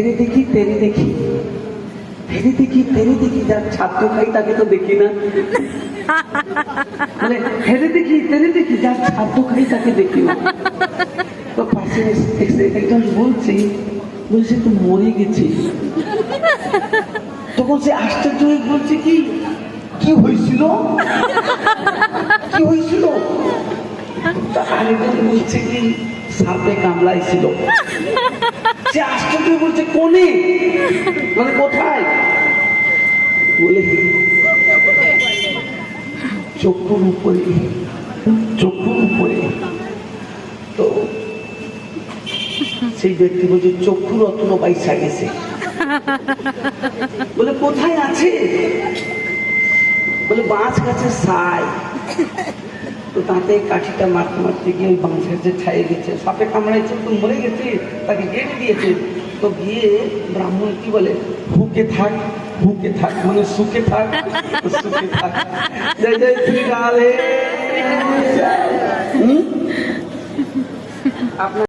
তেরে দেখি তেরে দেখি তেরে দেখি তেরে দেখি, যার ছাত্র খাই তাকে তো দেখি না, মানে হেরে দেখি তেরে দেখি, যার ছাত্র খাই তাকে দেখি না। তো পাশে একজন বলছে তো মরে গেছে। তখন সে আশ্চর্য হয়ে বলছে কি কি হয়েছিল, কি হয়েছিল? আরেকজন বলছে কি সাপে কামড়াইছিল। সে আশ্চর্য বলছে কোনে, মানে কোথায়? বলে চক্ষুর উপরে, চক্ষুর উপরে। তো সেই ব্যক্তি বলছে চক্ষু রত্ন পয়সা গেছে। বলে কোথায় আছে? বলে বাঁশ গাছের ছাই। তো তাতে কাঠিটা মারতে মারতে গিয়ে ওই বাঁশ গাছের ছায়ে গেছে, সাপে কামড়াইছে, তো মরে গেছে, তাকে গেড়ে দিয়েছে। তো গিয়ে ব্রাহ্মণ কি বলে, হুকে থাক, হুকে থাক, মানে সুখে থাক, সুখে থাক। জয় জয় শ্রী রাধে। আপনার